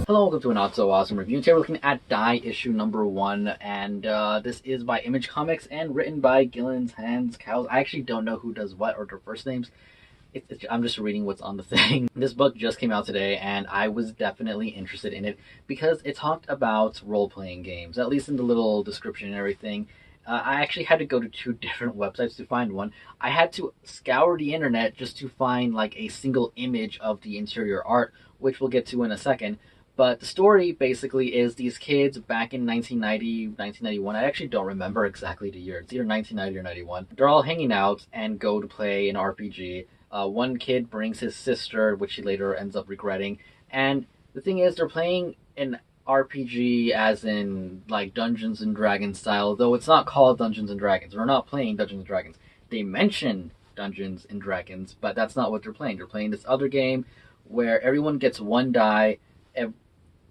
Hello, welcome to a Not So Awesome review. Today we're looking at Die issue number 1, and this is by Image Comics and written by Gillen Hans Cows. I actually don't know who does what or their first names. I'm just reading what's on the thing. This book just came out today, and I was definitely interested in it because it talked about role-playing games, at least in the little description and everything. I actually had to go to 2 different websites to find one. I had to scour the internet just to find like a single image of the interior art, which we'll get to in a second. But the story basically is these kids back in 1990, 1991. I actually don't remember exactly the year. It's either 1990 or 91. They're all hanging out and go to play an RPG. One kid brings his sister, which he later ends up regretting. And the thing is, they're playing an RPG as in like Dungeons and Dragons style, though it's not called Dungeons and Dragons. They're not playing Dungeons and Dragons. They mention Dungeons and Dragons, but that's not what they're playing. They're playing this other game where everyone gets one die.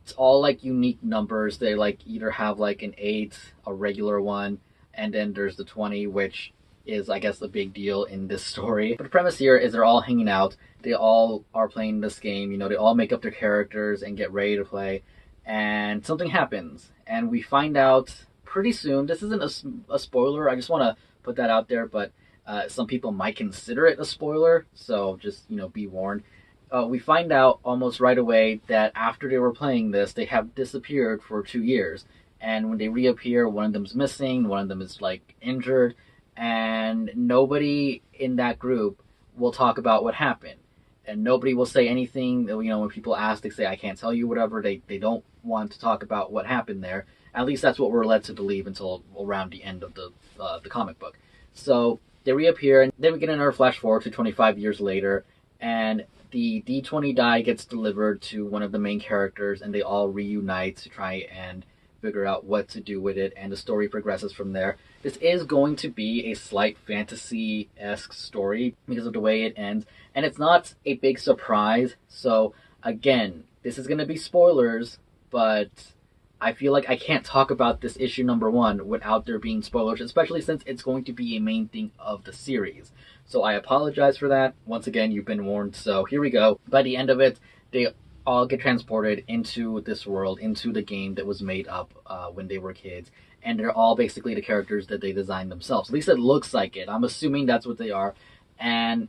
It's all like unique numbers. They like either have like an 8, a regular one, and then there's the 20, which is I guess the big deal in this story. But the premise here is they're all hanging out. They all are playing this game. You know, they all make up their characters and get ready to play. And something happens, and we find out pretty soon. This isn't a spoiler. I just want to put that out there, but some people might consider it a spoiler, so just be warned. We find out almost right away that after they were playing this, they have disappeared for 2 years. And when they reappear, one of them's missing, one of them is like injured, and nobody in that group will talk about what happened. And nobody will say anything. When people ask, they say, I can't tell you, whatever. They don't want to talk about what happened there. At least that's what we're led to believe until around the end of the comic book. So they reappear, and then we get another flash forward to 25 years later, and the D20 die gets delivered to one of the main characters, and they all reunite to try and figure out what to do with it, and the story progresses from there. This is going to be a slight fantasy-esque story because of the way it ends, and it's not a big surprise. So again, this is going to be spoilers, but I feel like I can't talk about this issue number 1 without there being spoilers, especially since it's going to be a main thing of the series. So I apologize for that. Once again, you've been warned, so here we go. By the end of it, they all get transported into this world, into the game that was made up when they were kids, and they're all basically the characters that they designed themselves. At least it looks like it. I'm assuming that's what they are, and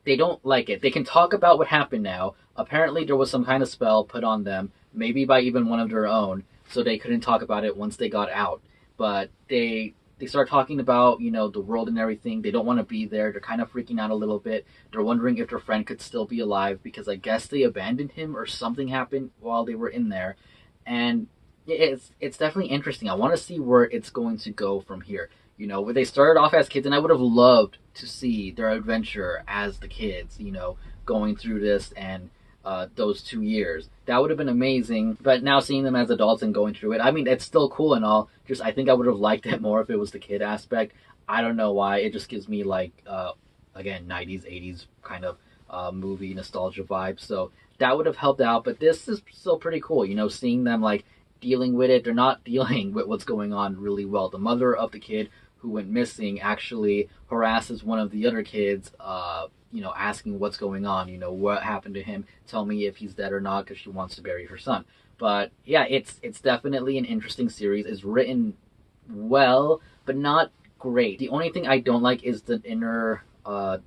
they don't like it. They can talk about what happened now. Apparently there was some kind of spell put on them, maybe by even one of their own, so they couldn't talk about it once they got out. But they start talking about, the world and everything. They don't want to be there. They're kind of freaking out a little bit. They're wondering if their friend could still be alive because I guess they abandoned him or something happened while they were in there. And it's definitely interesting. I want to see where it's going to go from here. Where they started off as kids, and I would have loved to see their adventure as the kids, going through this and those 2 years. That would have been amazing. But now seeing them as adults and going through it, I mean, it's still cool and all. Just I think I would have liked it more if it was the kid aspect. I don't know why. It just gives me like again 90s, 80s kind of movie nostalgia vibes. So that would have helped out. But this is still pretty cool. Seeing them like dealing with it. They're not dealing with what's going on really well. The mother of the kid who went missing actually harasses one of the other kids, asking what's going on, what happened to him, tell me if he's dead or not, because she wants to bury her son. But yeah, it's definitely an interesting series. It's written well, but not great. The only thing I don't like is the inner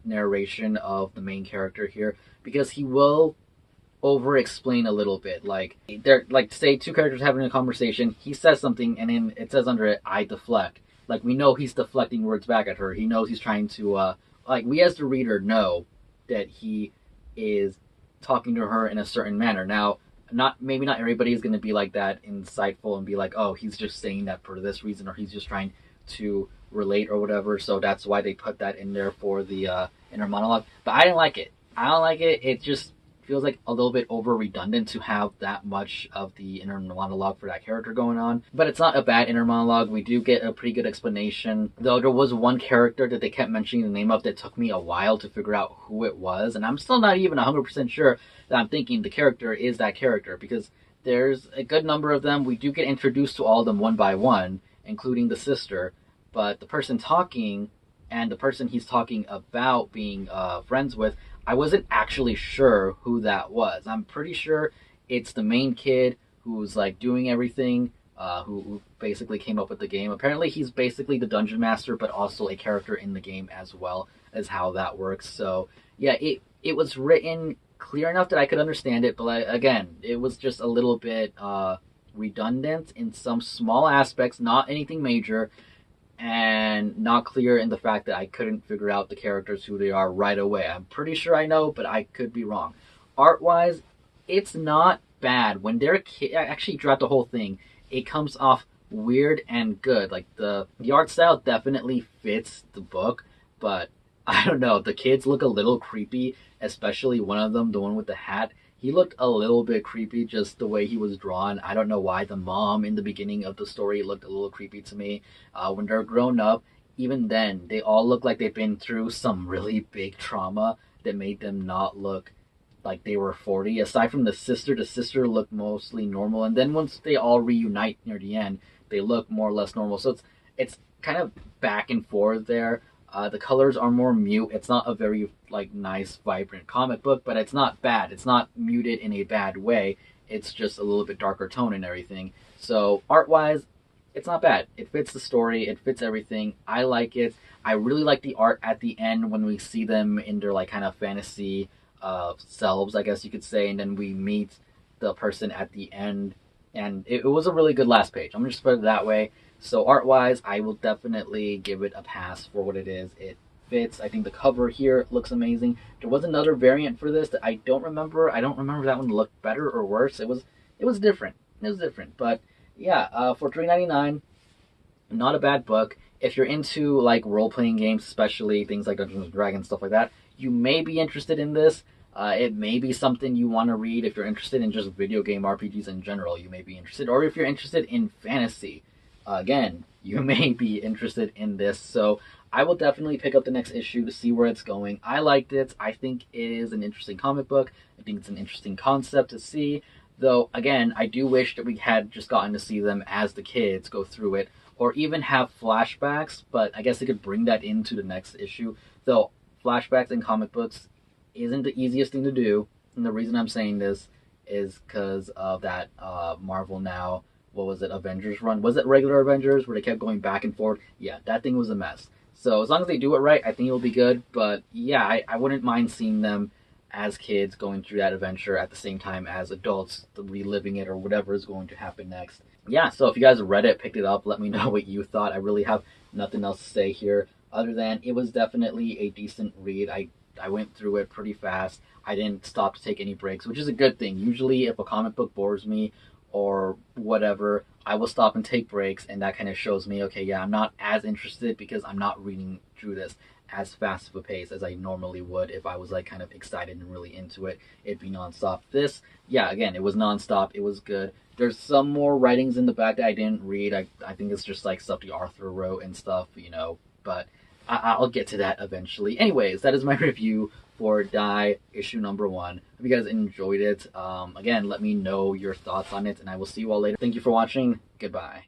narration of the main character here, because he will over explain a little bit. Like they're like, say 2 characters having a conversation, he says something and then it says under it, I deflect. Like, we know he's deflecting words back at her. He knows he's trying to we as the reader know that he is talking to her in a certain manner. Now, maybe not everybody is going to be like that, insightful, and be like, oh, he's just saying that for this reason, or he's just trying to relate or whatever. So that's why they put that in there for the inner monologue. But I didn't like it. I don't like it. It just feels like a little bit over redundant to have that much of the inner monologue for that character going on. But it's not a bad inner monologue. We do get a pretty good explanation. Though there was one character that they kept mentioning the name of that took me a while to figure out who it was. And I'm still not even 100% sure that I'm thinking the character is that character, because there's a good number of them. We do get introduced to all of them one by one, including the sister. But the person talking and the person he's talking about being friends with, I wasn't actually sure who that was. I'm pretty sure It's the main kid who's like doing everything, who basically came up with the game. Apparently, he's basically the dungeon master, but also a character in the game as well as how that works. So yeah, it was written clear enough that I could understand it, but again, it was just a little bit redundant in some small aspects, not anything major, and not clear in the fact that I couldn't figure out the characters who they are right away. I'm pretty sure I know, but I could be wrong. Art wise, it's not bad. When they're a kid, actually throughout the whole thing, it comes off weird and good. Like the art style definitely fits the book, but I don't know. The kids look a little creepy, especially one of them, the one with the hat. He looked a little bit creepy, just the way he was drawn. I don't know why. The mom in the beginning of the story looked a little creepy to me. When they're grown up, even then, they all look like they've been through some really big trauma that made them not look like they were 40. Aside from the sister looked mostly normal. And then once they all reunite near the end, they look more or less normal. So it's kind of back and forth there. The colors are more mute. It's not a very like nice, vibrant comic book, but it's not bad. It's not muted in a bad way. It's just a little bit darker tone and everything. So art wise, it's not bad. It fits the story. It fits everything. I like it. I really like the art at the end when we see them in their like kind of fantasy selves, I guess you could say, and then we meet the person at the end, and it was a really good last page. I'm just put it that way. So art wise, I will definitely give it a pass for what it is. It fits. I think the cover here looks amazing. There was another variant for this that I don't remember. I don't remember that one looked better or worse. It was different. It was different. But yeah, for $3.99, not a bad book. If you're into like role playing games, especially things like Dungeons and Dragons, stuff like that, you may be interested in this. It may be something you want to read if you're interested in just video game RPGs in general. You may be interested, or if you're interested in fantasy, again, you may be interested in this. So I will definitely pick up the next issue to see where it's going. I liked it. I think it is an interesting comic book. I think it's an interesting concept to see. Though, again, I do wish that we had just gotten to see them as the kids go through it, or even have flashbacks, but I guess they could bring that into the next issue. Though, flashbacks in comic books isn't the easiest thing to do, and the reason I'm saying this is because of that Marvel Now, what was it, Avengers run? Was it regular Avengers where they kept going back and forth? Yeah, that thing was a mess. So as long as they do it right, I think it'll be good. But yeah, I wouldn't mind seeing them as kids going through that adventure at the same time as adults reliving it or whatever is going to happen next. Yeah, so if you guys read it, picked it up, let me know what you thought. I really have nothing else to say here other than it was definitely a decent read. I went through it pretty fast. I didn't stop to take any breaks, which is a good thing. Usually if a comic book bores me or whatever, I will stop and take breaks, and that kind of shows me, okay, yeah, I'm not as interested because I'm not reading through this as fast of a pace as I normally would if I was like kind of excited and really into it. It'd be nonstop. This, yeah, again, it was nonstop. It was good. There's some more writings in the back that I didn't read. I think it's just like stuff the author wrote and stuff, but I'll get to that eventually. Anyways, that is my review for Die issue number 1. Hope you guys enjoyed it. Again, let me know your thoughts on it, and I will see you all later. Thank you for watching. Goodbye.